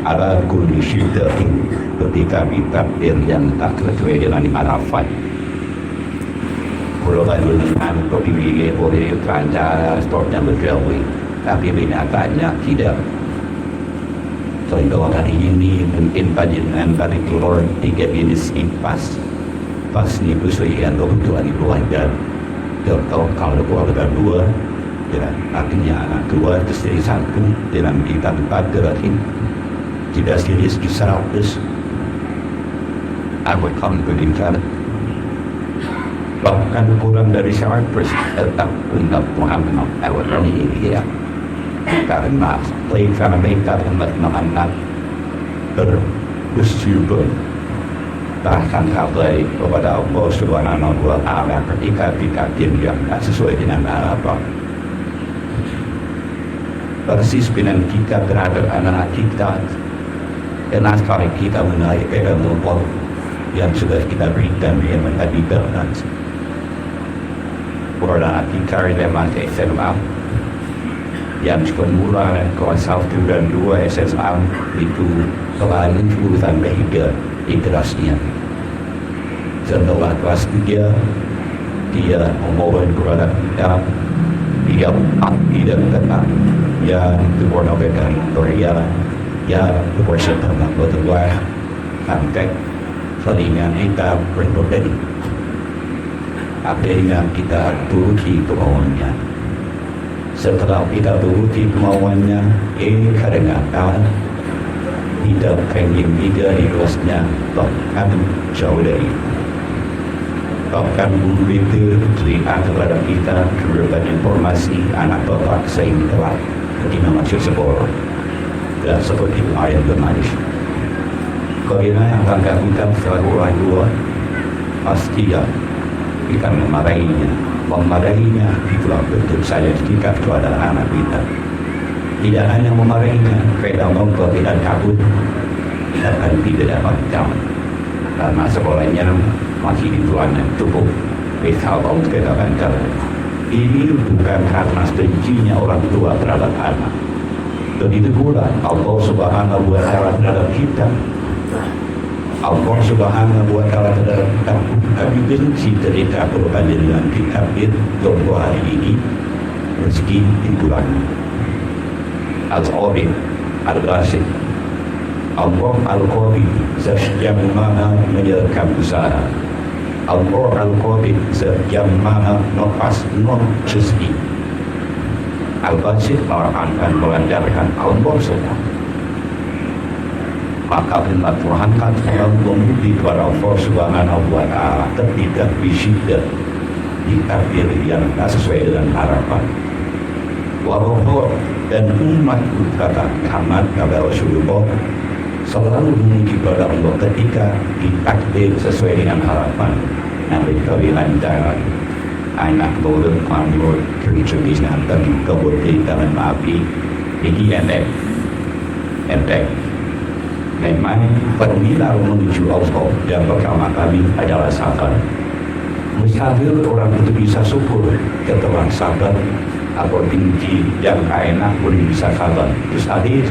ala kulli syiddatin, ketika ditakdir yang tak sesuai dengan harapan. Kalau dengan dipilih oleh kerajaan sportnya berjauh, tapi kenyataannya tidak. Contoh hari ini mungkin panjenengan dari turun 3 jenis impas pas di kesulitan kebutuhan keluarga. Contoh kalau keluarga 2, ya, artinya anak 2 istri 1 dalam kita 4 terakhir tidak serius di 100. Aku akan berikan bahkan kurang dari 100% tetap untuk Muhammad awal ini ya, karena mereka anak bersyukur bahkan kembali kepada Allah Subhanahu wa Ta'ala ketika ditakdir yang tak sesuai dengan harapan. Persis dengan kita terhadap anak kita, karena sekali kita menaikkan Allah yang sudah kita berikan yang menjadi berkat. Orang kita memang SMA yang semula kelas 1 dan 2 SMA itu kembali urusan behiga interasnya. Setelah kelas 3 dia memohon kepada kita, dia tidak tenang, ya kebornakan Korea, ya kebersamaan berdua sampai selingan kita berbeda. Akhirnya kita turuti kemauannya. Setelah kita turuti kemauannya, kadang-kadang tidak pengen kita ikhlasnya, bahkan jauh dari. Bahkan guru itu cerita kepada kita berbagi informasi anak bapak saya ini telah ketika masuk sekolah. Dan seperti ayat bermanis. Karena yang akan kita selalu orang tua, pasti ya kita memarahinya itulah bentuk saya sikap kepada anak kita. Tidak hanya memarahinya, kita mengkau tidak takut dan tidak dapat jawab karena sekolahnya masih di tuan cukup. Kalau kita katakan ini bukan karena bencinya orang tua terhadap anak, begitu pula Allah Subhanahu wa Ta'ala terhadap kita. Allah Subhanahu wa Ta'ala terhadap kami benci ketika berhubungan dengan ditakdir contoh hari ini rezeki di bulan Al-Qabi Al-Rasid Allah Al-Qabi sejam mana menyerahkan usaha, Allah Al-Qabi sejam mana nafas non rezeki, Al-Rasid akan melancarkan Allah semua. Maka firman Tuhan kan orang memuji kepada Allah Subhanahu wa Ta'ala ketika bisyiddah ditakdir yang tak sesuai dengan harapan. Warohor dan umat kata Muhammad kepada Rasulullah selalu memuji kepada Allah ketika ditakdir sesuai dengan harapan. Nabi kawilan darat anak boleh panggul kerja dan kebutuhan maafi ini endek. Memang permilah menuju Allah dan pertama kali adalah sabar. Mustahil orang itu bisa syukur ketika sabar atau tinggi yang enak pun bisa sabar. Mustahil.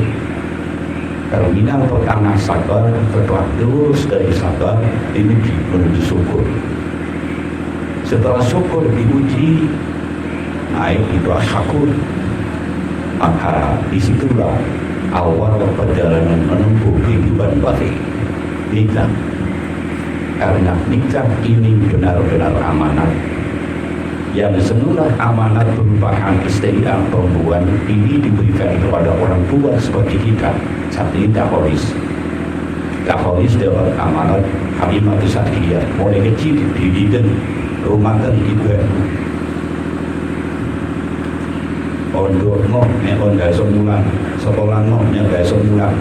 Permilah pertama sabar, setelah terus dari sabar diuji menuju syukur. Setelah syukur diuji, naik itu syukur. Maka disitulah awal perjalanan menempuh kehidupan batin nikah. Karena nikah ini benar-benar amanat yang semula amanat merupakan kesetiaan perempuan ini diberikan kepada orang tua seperti kita. Saat ini Tahoris dapat amanat Halimah Sa'diyah mulai kecil dididik rumah dan ibu. Ondok on gak semulan sekolah gak semulan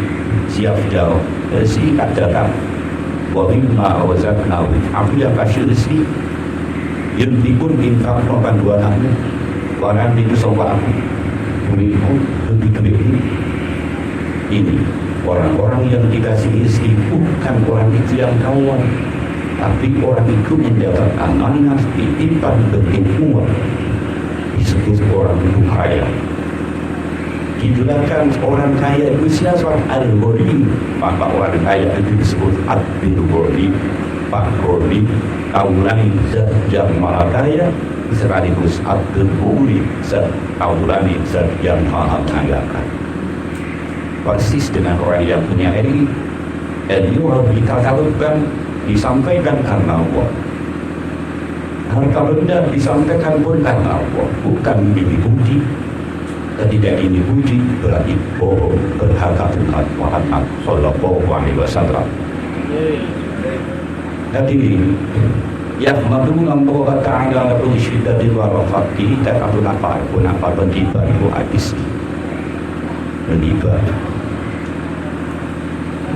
siap jauh singkat datang wabimma wazaknawi ambil kasih resi yang dibun infak panduan aku orang itu sobat aku beriku lebih ini orang-orang yang dikasih istri bukan orang itu yang kawan, tapi orang itu mendapat amanah ditimpan dengan uang disebut orang itu kaya. Dijelaskan orang kaya itu siapa? Al-Ghani. Maka orang kaya itu disebut Abdul Ghani, Pak Ghani. Taulani zat yang maha kaya, sekaligus Abdul Ghani, taulani zat yang maha kaya. Persis dengan orang yang punya ilmu, ilmu harus dikatakan, disampaikan karena Allah. Harta benda disampaikan pun karena Allah, bukan dipuji. Ketika ini puji berarti bohong berharga Tuhan Muhammad Sallallahu Alaihi Wasallam. Jadi ya madungan bahwa Ta'ala pun syiddah di luar fakti tak akan apa bertiba itu hadis bertiba.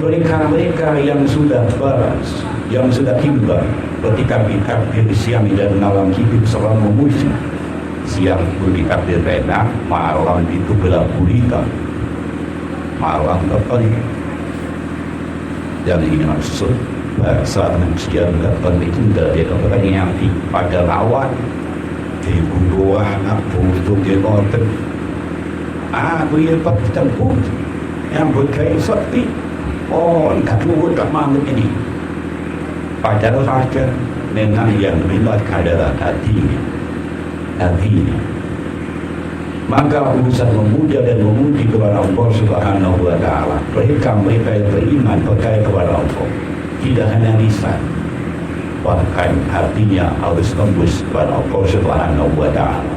Mereka yang sudah baras, yang sudah tiba ketika dikabir siang dan malam hidup selama musim. Siang itu dikabir enak, malam itu gelap gulita, malam terpenuh. Dan ini maksud bahasa manusia dapat itu dari orang yang pada lawan di buruan aku untuk dikotek. Aku yang bertempur yang berkait sakti. Oh, tak lupa tak mahu ini. Padahal saja dengan yang melibatkan adalah hatinya. Maka urusan memuja dan memuji kepada Allah Subhanahu wa Ta'ala. Mereka yang beriman percaya kepada Allah, tidak hanya lisan, bahkan hatinya harus tembus kepada Allah Subhanahu wa Ta'ala.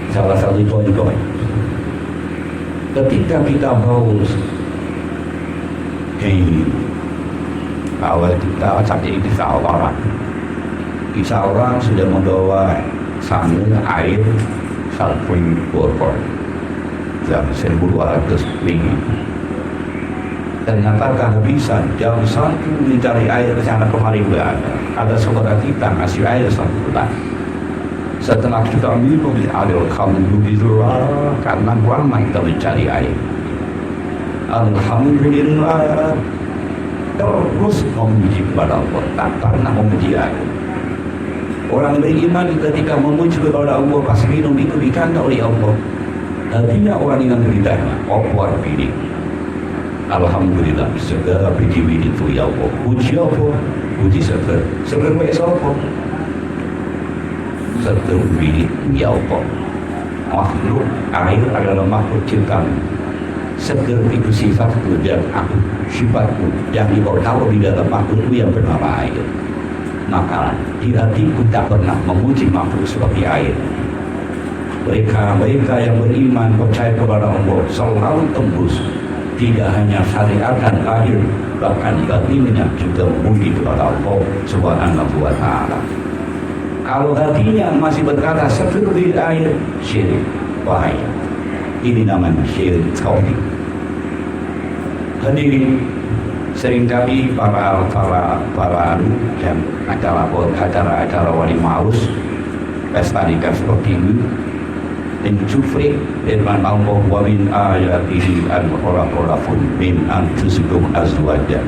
Salah satu contoh, ketika kita mau awal kita saat ini kisah orang sudah membawa sambil air salping borpor jam 1200 lebih. Ternyata kehabisan jam 1 mencari air ke sana kemari ada saudara kita ngasih air 1 bulan. Setelah kita minum alhamdulillah karena ramai kita mencari air. Alhamdulillah terus memuji kepada Allah, tak pernah memuji air. Orang beriman ketika memuji kepada Allah pas minum itu dikandang oleh Allah. Artinya orang yang beriman Allah pilih. Alhamdulillah segala puji itu ya Allah. Puji apa? Puji seger baik apa? Seger pilih ya Allah. Makhluk air adalah makhluk ciptaan. Seger itu sifatku dan aku sifatku yang dibawa tahu di dalam makhlukku yang bernama air. Maka di hatiku tak pernah memuji makhluk seperti air. Mereka yang beriman percaya kepada Allah selalu tembus, tidak hanya syariat dan air, bahkan batinnya juga memuji kepada Allah Subhanahu wa Ta'ala. Kalau hatinya masih berkata seperti air, syirik, bahaya. Ini namanya syirik tauhid. Hadirin, seringkali para yang acara wali maus pesta nikah seperti ini mencufri firman Allah wa min ayatihi al-khulafun min anfusikum azwajan.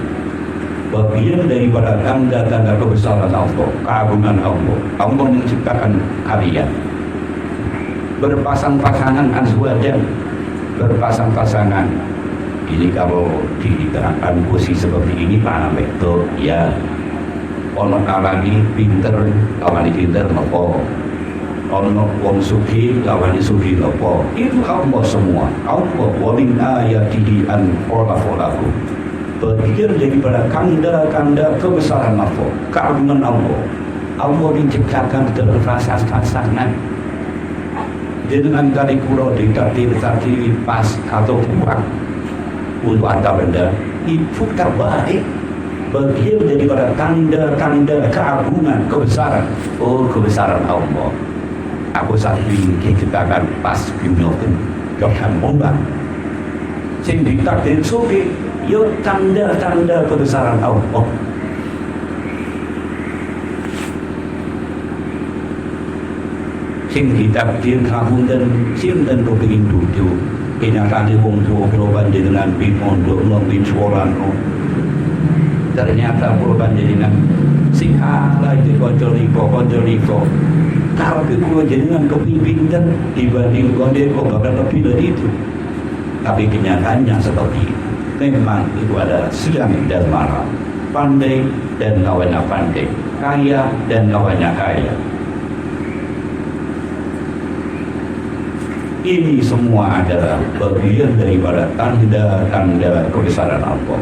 Bagian daripada tanda-tanda kebesaran Allah, keagungan Allah, Allah menciptakan kalian berpasang-pasangan azwajan, berpasang-pasangan. Ini kalau diterangkan posisi seperti ini mana betul ya. Ono alani pinter lawan pinter nopo, ono wong sugi lawan sugi nopo. Itu Allah semua. Allah wamin ayatihi an khalaqa. Bagian daripada tanda-tanda kebesaran Allah, keagungan Allah. Allah diciptakan berpasang-pasangan. Dengan tadi kulo dikati pas atau kurang untuk antar benda itu terbaik. Bagian daripada tanda-tanda keagungan, kebesaran. Oh, kebesaran Allah. Aku saat ini kita akan pas bimnoken jokan bombang. Sing ditakdir suki, yo tanda-tanda kebesaran Allah. Sing ditakdir kamu dan sinten kepingin duduk. Kenyataan di wong tua perubahan dengan pondok lebih sekolah. Ternyata perubahan dengan sing ala itu konjol-iko. Kalau kedua jenengan kepimpinan dibanding kondek kok bakal lebih dari itu. Tapi kenyataannya seperti itu. Memang itu adalah siang dan malam, pandai dan lawannya pandai, kaya dan lawannya kaya. Ini semua adalah bagian daripada tanda-tanda kebesaran Allah.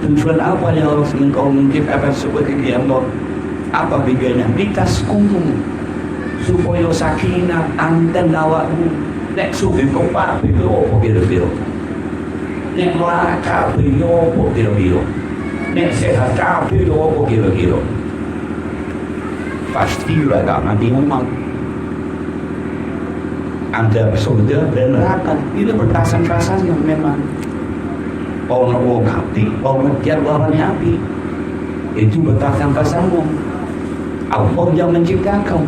Tujuan apa yang harus engkau menciptakan sebagai Allah? Apa bedanya? Litaskunu, supaya sakinah anten awakmu. Nek sugi kau papi apa kira-kira? Nek lara kapi apa kira-kira? Nek sehat kapi apa kira-kira? Pastilah gak nanti memang ada surga dan neraka. Itu berdasar-dasarnya memang. Orang hati, orang tiap warnanya api. Itu berdasar-dasarnya. Allah yang menciptakan.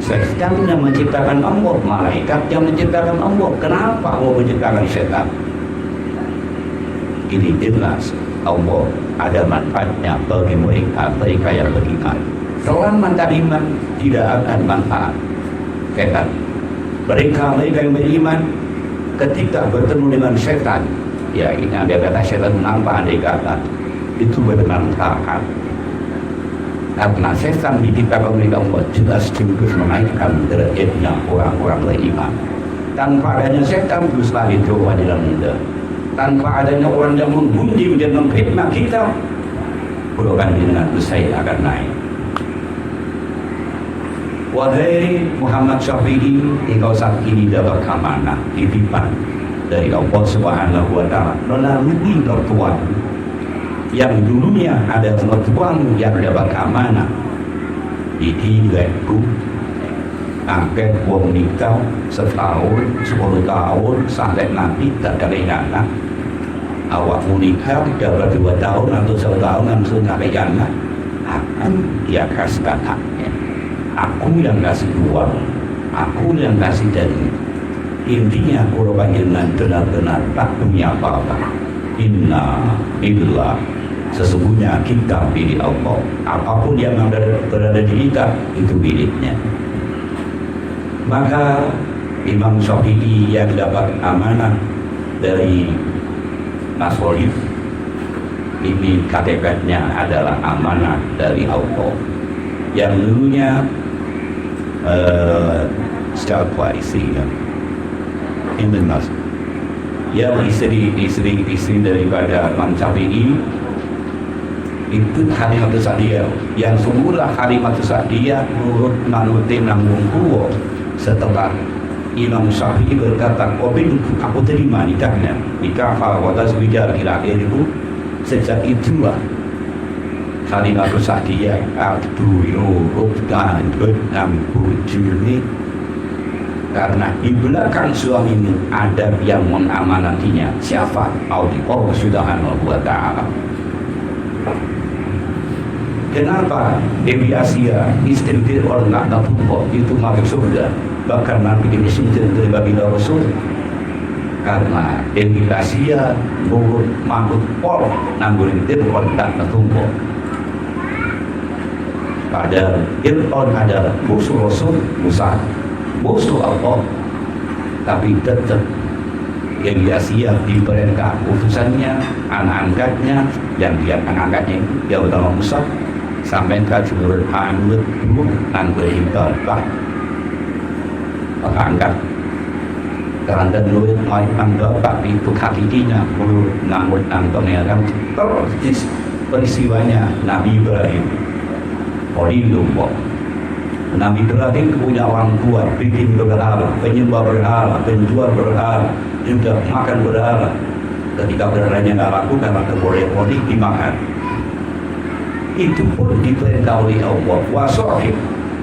Setan yang menciptakan Allah, malaikat yang menciptakan Allah. Kenapa Allah menciptakan setan? Ini jelas Allah ada manfaatnya bagi mereka yang beriman. Selama beriman tidak akan manfaat setan. Mereka yang beriman ketika bertemu dengan setan, ya ini ada kata setan nampak ada kata itu bermanfaat. Karena setan diciptakan oleh Allah jelas menaikkan derajatnya orang-orang beriman. Tanpa adanya setan teruslah dicoba dalam muda. Tanpa adanya orang yang menggunjing dan memfitnah kita, golongan dengan saya akan naik. Wahai Muhammad Syafi'i, engkau saat ini dapat amanah titipan dari Allah Subhanahu wa Ta'ala melalui mertuamu yang dulunya ada mertuamu yang dapat amanah ditinggalku angkat wong nikah setahun 10 tahun sampai nanti tak ada anak awakmu nikah dapat 2 tahun atau 1 tahun langsung tak ada anak akan dia kasihkan haknya. Aku yang kasih uang, aku yang kasih daging. Intinya korban dengan benar-benar tak punya apa-apa. Inna illallah, sesungguhnya kita pilih Allah. Apapun yang berada di kita itu miliknya. Maka Imam Syafi'i yang dapat amanah dari Mas Holif, ini KTP-nya adalah amanah dari Allah. Yang dulunya siapa isinya? Ibn Nas. Yang istri daripada Imam Syafi'i itu Halimah Sa'diyah. Yang semula Halimah Sa'diyah menuruti nanggung tua setelah Imam Syafi'i berkata, aku terima nikahnya. Nikah wadas wijar ila itu sejak itulah Halimah Sa'diyah dan bujuni karena di belakang suami ini ada yang mengamanatinya. Siapa? Allah Subhanahu wa Ta'ala. Kenapa Dewi Asia istri orang nak dapat itu masuk surga, bahkan Nabi disinjil dari baginda Rasul? Karena Dewi Asia nurut makhluk pol nanggurin orang tak tertumpuk. Padahal Fir'aun adalah musuh Rasul Musa, musuh Allah, tapi tetap Dewi Asia diperintah utusannya, anak angkatnya, yang dia anak angkatnya dia bernama Musa, sampai ke Jurul Hanut dan berhimpun maka angkat karena nulis main bapak itu kakinya mulut nanggut nangtongnya kan persis peristiwanya Nabi Ibrahim. Lumpur. Nabi Ibrahim punya orang tua bikin berhala, penyembah berhala, penjual berhala, juga makan berhala. Ketika berhalanya nggak laku karena boleh dimakan. Itu pun diperintah oleh Allah. Wasohib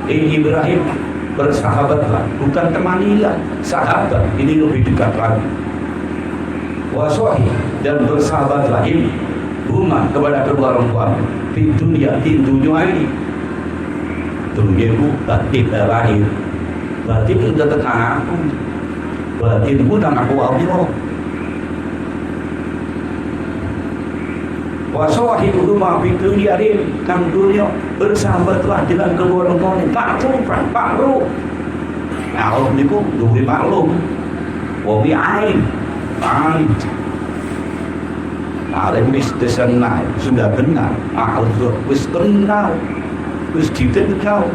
Ibrahim bersahabatlah, bukan temanilah, sahabat. Ini lebih dekat lagi. Wasohib dan bersahabatlah ini rumah kepada kedua orang tua di dunia ini. Dunia batin lahir, batin itu tentang aku, batin itu tentang aku Allah. Wasawahid rumah di dunia ini, dan dunia bersahabatlah dengan kedua orang tua. Pak Ru, Allah niku duwe maklum. Wa bi ain. Alim wis disenai, sudah benar. Allah wis kenal, wis dikenal.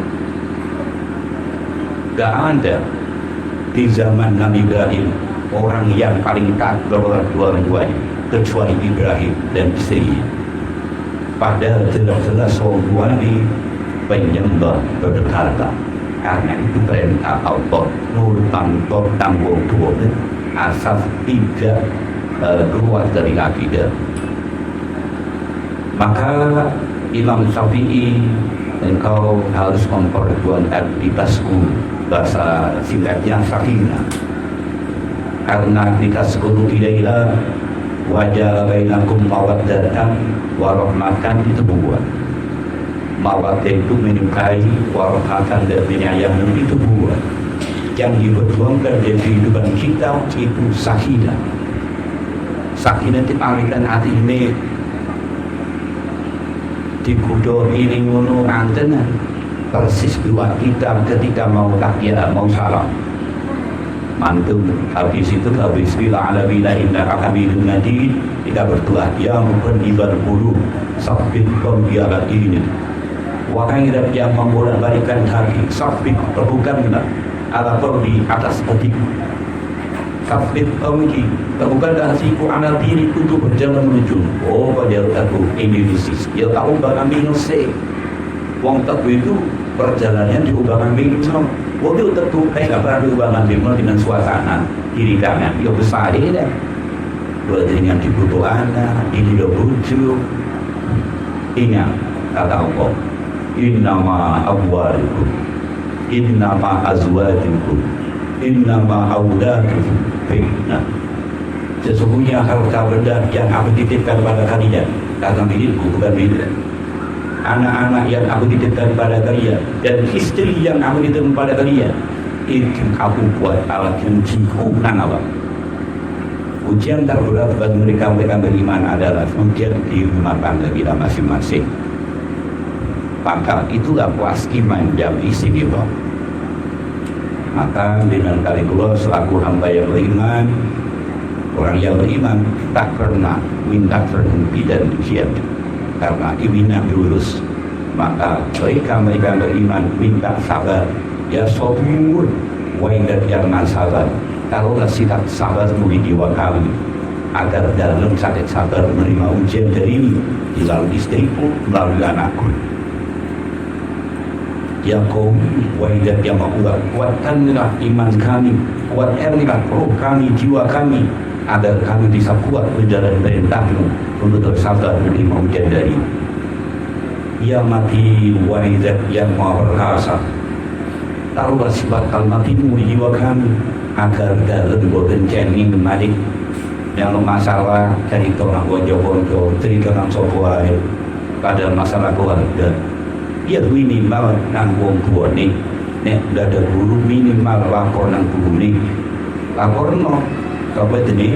Gak ada di zaman Nabi Ibrahim orang yang paling taat kepada dua-duanya kecuali Ibrahim dan istri. Padahal jelas-jelas orang ini penyembah berhala. Karena itu perintah Allah nurut tanggung jawab asal tidak keluar dari akidah. Maka Imam Syafi'i, engkau harus memperjuangkan litasku, bahasa singkatnya sakinah. Karena litasku ilaiha wajah bainakum mawaddatan warahmatan, itu buat mawaddah itu menyukai, warahmatan dan menyayangi itu buat. Yang diperjuangkan dari kehidupan kita itu sakinah. Sakinah itu pamitan hati ini di kudo ini ngono antenan persis dua kita ketika mau takbir mau salam mantul habis itu habis bila ala bila inna hamidun majid kita berdoa ya muqallibal qulub sabbit qalbi ini wahai Rabb yang membolak-balikkan hati sabbit teguhkanlah ala qalbi atas hati sabbit qalbi teguhkanlah hatiku ala diri untuk berjalan menuju pada aku ini disis ya tahu bahkan minus wong takwa itu perjalanannya diubahkan minus waktu tentu gak pernah diubahkan minus dengan suasana kiri kanan ya besar ini dah buat dengan dibutuh anak ini udah bujuk ingat kata Allah innama awwalikum innama azwajukum innama awladukum fitnah. Sesungguhnya harta benda yang aku titipkan pada kalian, kata milikku bukan milik. Anak-anak yang aku titipkan pada kalian dan istri yang aku titipkan pada kalian, itu aku buat alat ujiku. Apa? Ujian terberat bagi mereka beriman adalah ujian di rumah tangga kita masing-masing. Maka itulah puas iman yang istimewa. Maka dengan kali keluar selaku hamba yang beriman, orang yang beriman tak pernah minta terhenti dan ujian karena iman lurus. Maka mereka beriman minta sabar, ya sabur, waidat yang sabar. Kalaulah sikap sabar di jiwa kami agar dalam sakit sabar menerima ujian darimu, melalui istriku, melalui anakku. Ya kaum waidat yang kuatkanlah iman kami, kuatkanlah roh kami, jiwa kami, agar kami bisa kuat berjalan perintahmu untuk bersabar menerima ujian dari ya mati waidat yang maha perkasa. Taruhlah sifat kalmatimu di jiwa kami agar dalam berkenceng malik yang masalah dari orang bojo-bojo, dari orang sopoai pada masalah keluarga. Ya minimal nanggung gua nih, udah ada guru minimal lapor nang guru nih, lapor no, apa itu nih,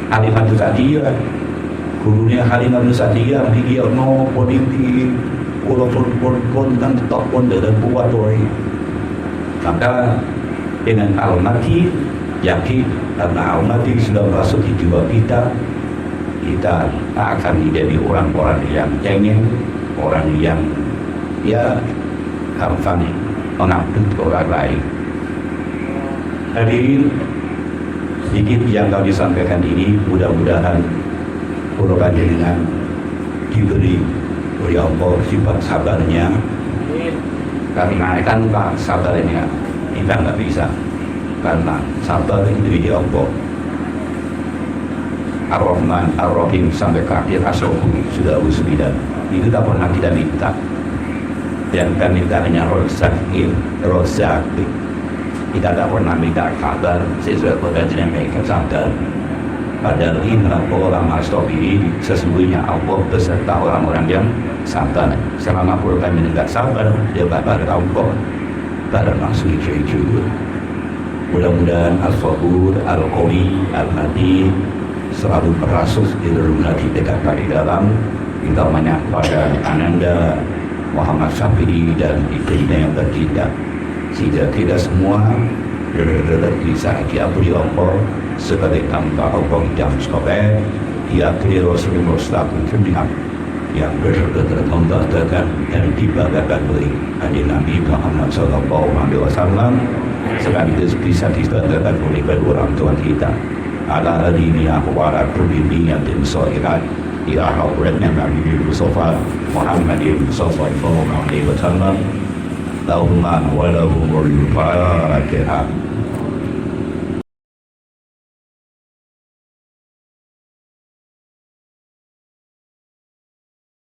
Halimah Sadia, gurunya Halimah Sadia, dia no politik, pun dan top pun dan kuat tuh. Maka dengan al-mati yakin karena al-mati sudah masuk di jiwa kita, kita tak akan menjadi orang-orang yang cengeng, orang yang ya harfani mengabdi orang lain. Hadirin, sedikit yang kami sampaikan ini mudah-mudahan Pulau dengan diberi oleh Allah sifat sabarnya. Karena kan Pak sabarnya kita nggak bisa karena sabar itu di Allah. Ar-Rahman Ar-Rahim sampai ke akhir As-Sohum sudah usbidan itu tak pernah kita minta. Dan kami tanya Rozak, kita tak pernah minta kabar sesuai dengan mereka sadar. Padahal inna orang astobi sesungguhnya Allah beserta orang-orang yang sabar. Selama kami tidak sabar, dia bakal Allah barang langsung juga. Mudah-mudahan Al-Sabur, Al-Qawi, Al-Hadi selalu merasuk di dalam hati dekat di dalam kita pada Ananda Muhammad Syafi'i dan istrinya yang bertindak sehingga kita semua bisa dia beliau sebagai tanpa hukum yang sekolah dia kira Rasulullah SAW yang berkata dan dibanggakan oleh Nabi Muhammad SAW sekaligus bisa dibanggakan oleh kedua orang tua kita ala adiniya wa ala kulliyatin sa'irat ya Rabbana Nabi Mustafa Muhammadin sallallahu alaihi wasallam lahumma wa lahumul fatihah.